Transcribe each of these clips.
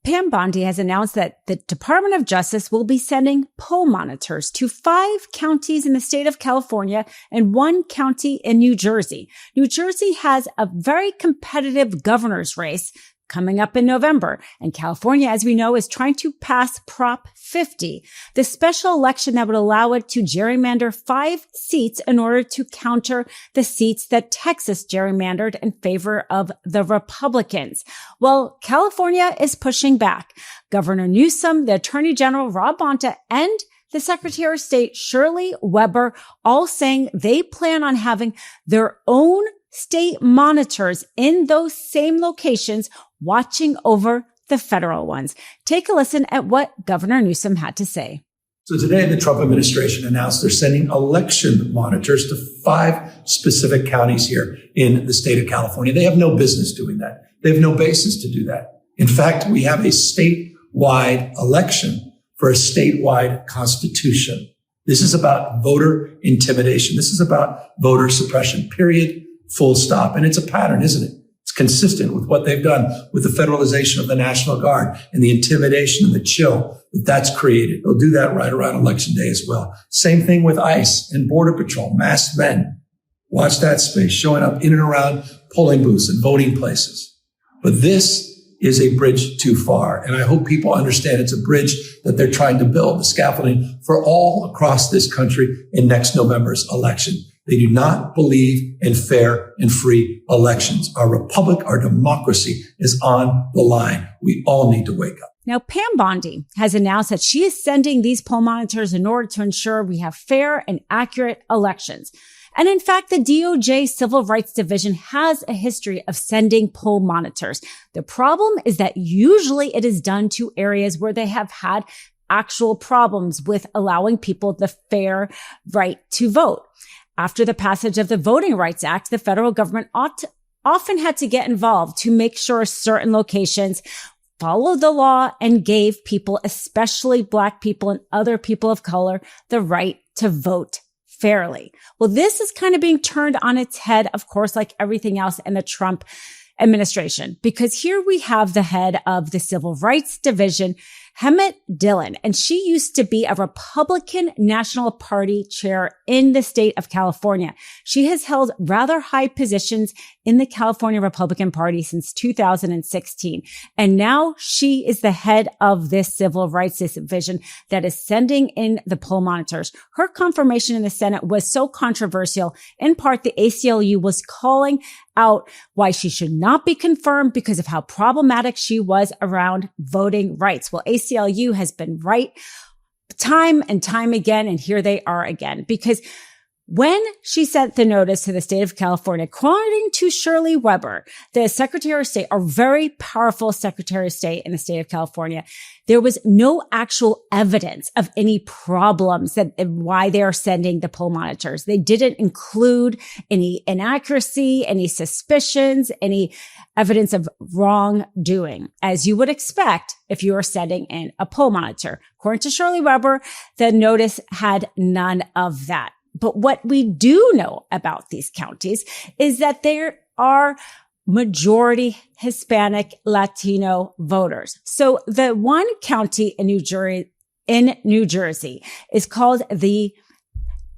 Pam Bondi has announced that the Department of Justice will be sending poll monitors to 5 counties in the state of California and 1 county in New Jersey. New Jersey has a very competitive governor's race coming up in November, and California, as we know, is trying to pass Prop 50, the special election that would allow it to gerrymander 5 seats in order to counter the seats that Texas gerrymandered in favor of the Republicans. Well, California is pushing back. Governor Newsom, the Attorney General Rob Bonta, and the Secretary of State Shirley Weber all saying they plan on having their own state monitors in those same locations watching over the federal ones. Take a listen at what Governor Newsom had to say. So today, the Trump administration announced they're sending election monitors to 5 specific counties here in the state of California. They have no business doing that. They have no basis to do that. In fact, we have a statewide election for a statewide constitution. This is about voter intimidation. This is about voter suppression, period, full stop. And it's a pattern, isn't it? It's consistent with what they've done with the federalization of the National Guard and the intimidation and the chill that's created. They'll do that right around Election Day as well. Same thing with ICE and Border Patrol, masked men. Watch that space showing up in and around polling booths and voting places. But this is a bridge too far. And I hope people understand it's a bridge that they're trying to build, the scaffolding for all across this country in next November's election. They do not believe in fair and free elections. Our republic, our democracy is on the line. We all need to wake up. Now, Pam Bondi has announced that she is sending these poll monitors in order to ensure we have fair and accurate elections. And in fact, the DOJ Civil Rights Division has a history of sending poll monitors. The problem is that usually it is done to areas where they have had actual problems with allowing people the fair right to vote. After the passage of the Voting Rights Act, the federal government often had to get involved to make sure certain locations followed the law and gave people, especially Black people and other people of color, the right to vote fairly. Well, this is kind of being turned on its head, of course, like everything else in the Trump administration, because here we have the head of the Civil Rights Division, Hemant Dillon, and she used to be a Republican National Party chair in the state of California. She has held rather high positions in the California Republican Party since 2016. And now she is the head of this Civil Rights Division that is sending in the poll monitors. Her confirmation in the Senate was so controversial. In part, the ACLU was calling out why she should not be confirmed because of how problematic she was around voting rights. Well, ACLU has been right time and time again, and here they are again. Because when she sent the notice to the state of California, according to Shirley Weber, the Secretary of State, a very powerful Secretary of State in the state of California, there was no actual evidence of any problems that why they are sending the poll monitors. They didn't include any inaccuracy, any suspicions, any evidence of wrongdoing, as you would expect if you are sending in a poll monitor. According to Shirley Weber, the notice had none of that. But what we do know about these counties is that there are majority Hispanic Latino voters. So the one county in New Jersey is called the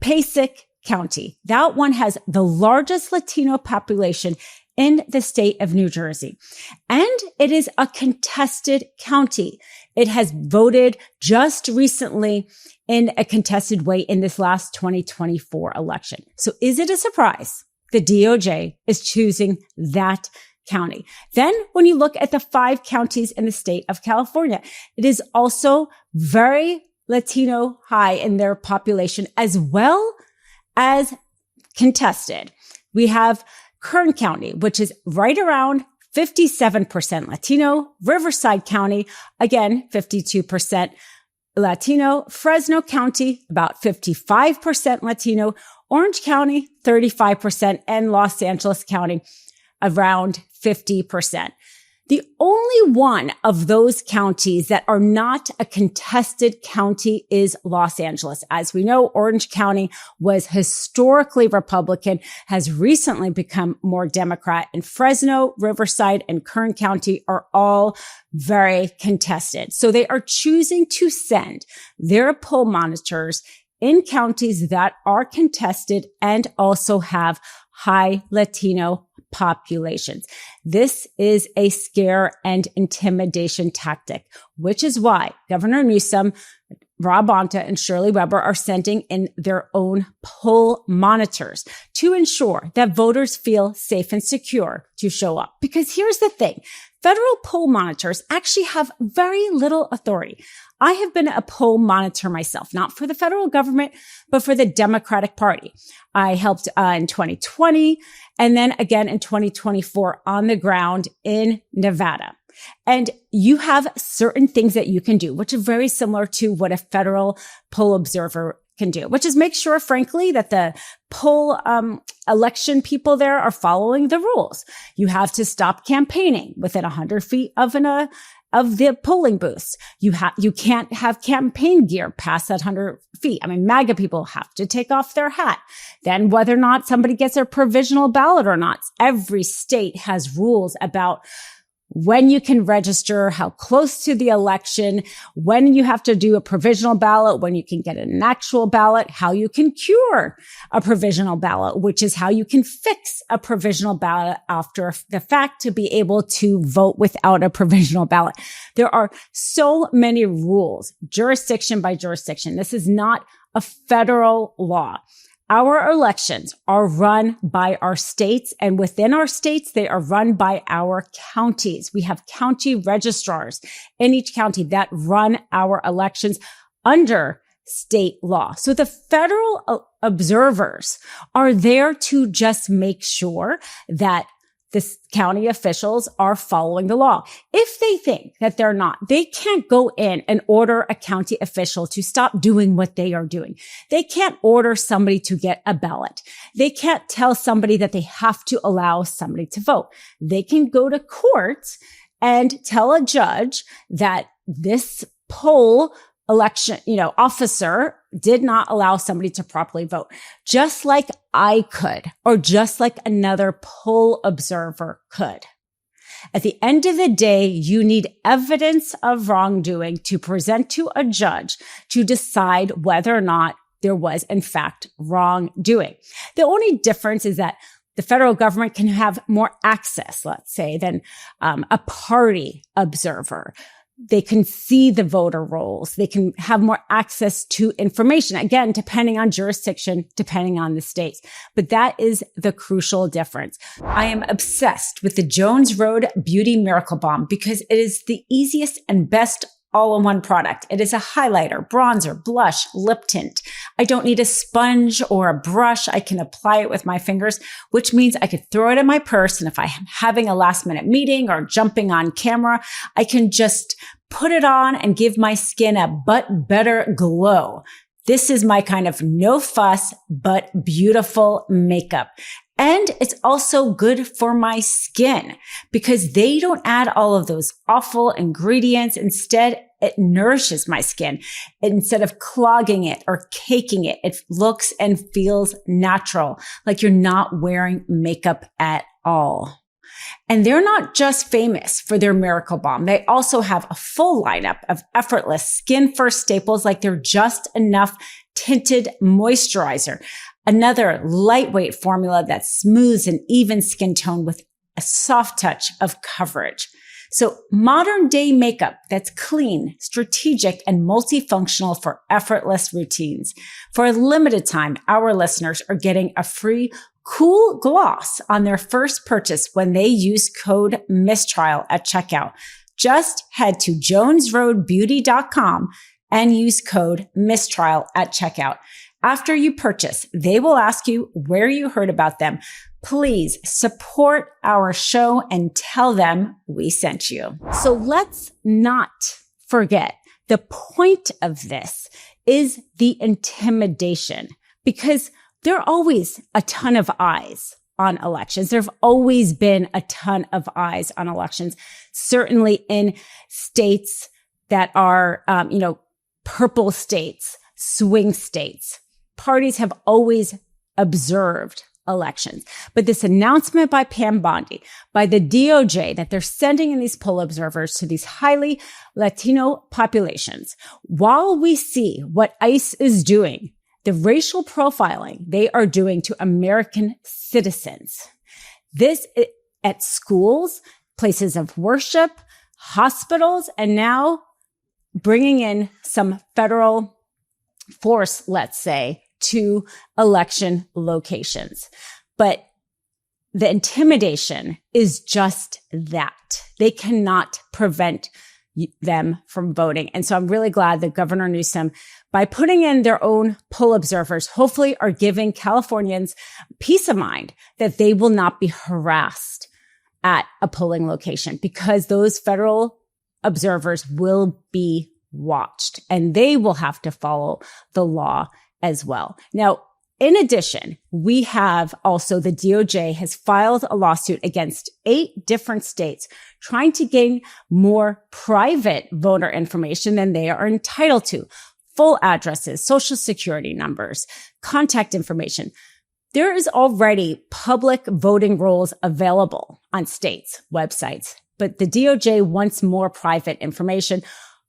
Passaic County. That one has the largest Latino population in the state of New Jersey. And it is a contested county. It has voted just recently in a contested way in this last 2024 election. So is it a surprise the DOJ is choosing that county? Then when you look at the 5 counties in the state of California, it is also very Latino high in their population as well as contested. We have Kern County, which is right around 57% Latino. Riverside County, again, 52% Latino. Fresno County, about 55% Latino. Orange County, 35%. And Los Angeles County, around 50%. The only one of those counties that are not a contested county is Los Angeles. As we know, Orange County was historically Republican, has recently become more Democrat, and Fresno, Riverside, and Kern County are all very contested. So they are choosing to send their poll monitors in counties that are contested and also have high Latino populations. This is a scare and intimidation tactic, which is why Governor Newsom, Rob Bonta, and Shirley Weber are sending in their own poll monitors to ensure that voters feel safe and secure to show up. Because here's the thing. Federal poll monitors actually have very little authority. I have been a poll monitor myself, not for the federal government, but for the Democratic Party. I helped in 2020 and then again in 2024 on the ground in Nevada. And you have certain things that you can do, which are very similar to what a federal poll observer can do, which is make sure, frankly, that the poll election people there are following the rules. You have to stop campaigning within 100 feet of the polling booths. You can't have campaign gear past that 100 feet. I mean, MAGA people have to take off their hat. Then whether or not somebody gets their provisional ballot or not. Every state has rules about when you can register, how close to the election, when you have to do a provisional ballot, when you can get an actual ballot, how you can cure a provisional ballot, which is how you can fix a provisional ballot after the fact to be able to vote without a provisional ballot. There are so many rules, jurisdiction by jurisdiction. This is not a federal law. Our elections are run by our states, and within our states, they are run by our counties. We have county registrars in each county that run our elections under state law. So the federal observers are there to just make sure that the county officials are following the law. If they think that they're not, they can't go in and order a county official to stop doing what they are doing. They can't order somebody to get a ballot. They can't tell somebody that they have to allow somebody to vote. They can go to court and tell a judge that this poll election, officer did not allow somebody to properly vote, just like I could, or just like another poll observer could. At the end of the day, you need evidence of wrongdoing to present to a judge to decide whether or not there was, in fact, wrongdoing. The only difference is that the federal government can have more access, let's say, than a party observer. They can see the voter rolls. They can have more access to information. Again, depending on jurisdiction, depending on the states. But that is the crucial difference. I am obsessed with the Jones Road Beauty Miracle Balm because it is the easiest and best all-in-one product. It is a highlighter, bronzer, blush, lip tint. I don't need a sponge or a brush. I can apply it with my fingers, which means I could throw it in my purse. And if I'm having a last-minute meeting or jumping on camera, I can just put it on and give my skin a but better glow. This is my kind of no fuss, but beautiful makeup. And it's also good for my skin because they don't add all of those awful ingredients. Instead, it nourishes my skin. Instead of clogging it or caking it, it looks and feels natural, like you're not wearing makeup at all. And they're not just famous for their Miracle Balm. They also have a full lineup of effortless skin first staples like their Just Enough Tinted Moisturizer. Another lightweight formula that smooths an even skin tone with a soft touch of coverage. So modern day makeup that's clean, strategic, and multifunctional for effortless routines. For a limited time, our listeners are getting a free cool gloss on their first purchase when they use code MISTRIAL at checkout. Just head to jonesroadbeauty.com and use code MISTRIAL at checkout. After you purchase, they will ask you where you heard about them. Please support our show and tell them we sent you. So let's not forget the point of this is the intimidation, because there are always a ton of eyes on elections. There have always been a ton of eyes on elections, certainly in states that are, purple states, swing states. Parties have always observed elections. But this announcement by Pam Bondi, by the DOJ, that they're sending in these poll observers to these highly Latino populations, while we see what ICE is doing, the racial profiling they are doing to American citizens, this at schools, places of worship, hospitals, and now bringing in some federal force, let's say, to election locations. But the intimidation is just that. They cannot prevent them from voting. And so I'm really glad that Governor Newsom, by putting in their own poll observers, hopefully are giving Californians peace of mind that they will not be harassed at a polling location, because those federal observers will be watched and they will have to follow the law as well. Now, in addition, we have also the DOJ has filed a lawsuit against 8 different states trying to gain more private voter information than they are entitled to. Full addresses, social security numbers, contact information. There is already public voting rolls available on states' websites, but the DOJ wants more private information.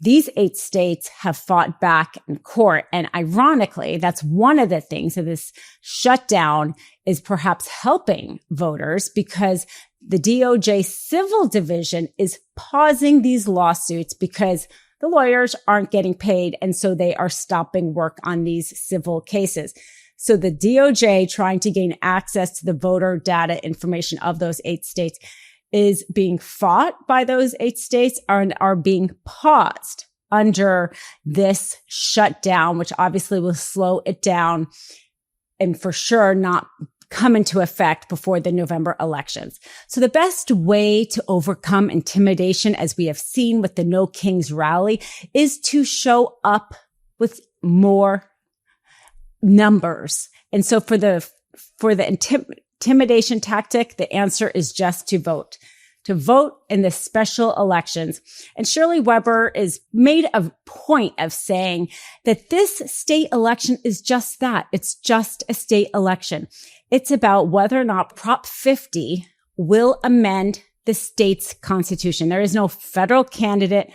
These 8 states have fought back in court. And ironically, that's one of the things that this shutdown is perhaps helping voters, because the DOJ civil division is pausing these lawsuits because the lawyers aren't getting paid. And so they are stopping work on these civil cases. So the DOJ, trying to gain access to the voter data information of those 8 states, is being fought by those 8 states and are being paused under this shutdown, which obviously will slow it down and for sure not come into effect before the November elections. So the best way to overcome intimidation, as we have seen with the No Kings rally, is to show up with more numbers. And so for the intimidation tactic, the answer is just to vote in the special elections. And Shirley Weber is made a point of saying that this state election is just that. It's just a state election. It's about whether or not Prop 50 will amend the state's constitution. There is no federal candidate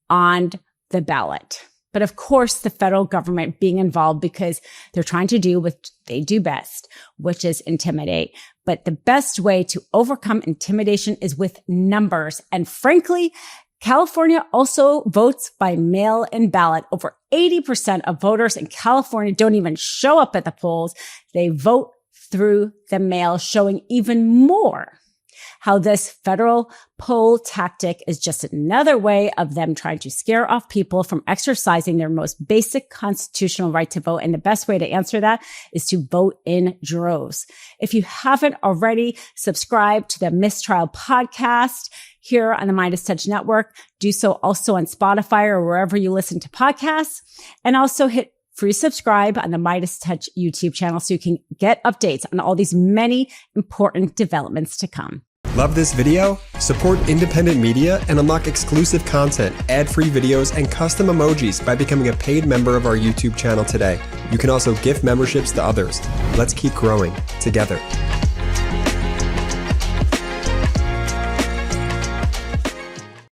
on the ballot. But of course, the federal government being involved because they're trying to do what they do best, which is intimidate. But the best way to overcome intimidation is with numbers. And frankly, California also votes by mail-in ballot. Over 80% of voters in California don't even show up at the polls. They vote through the mail, showing even more how this federal poll tactic is just another way of them trying to scare off people from exercising their most basic constitutional right to vote. And the best way to answer that is to vote in droves. If you haven't already subscribed to the Mistrial podcast here on the MeidasTouch Network, do so also on Spotify or wherever you listen to podcasts. And also hit free subscribe on the MeidasTouch YouTube channel so you can get updates on all these many important developments to come. Love this video? Support independent media and unlock exclusive content, ad-free videos, and custom emojis by becoming a paid member of our YouTube channel today. You can also gift memberships to others. Let's keep growing together.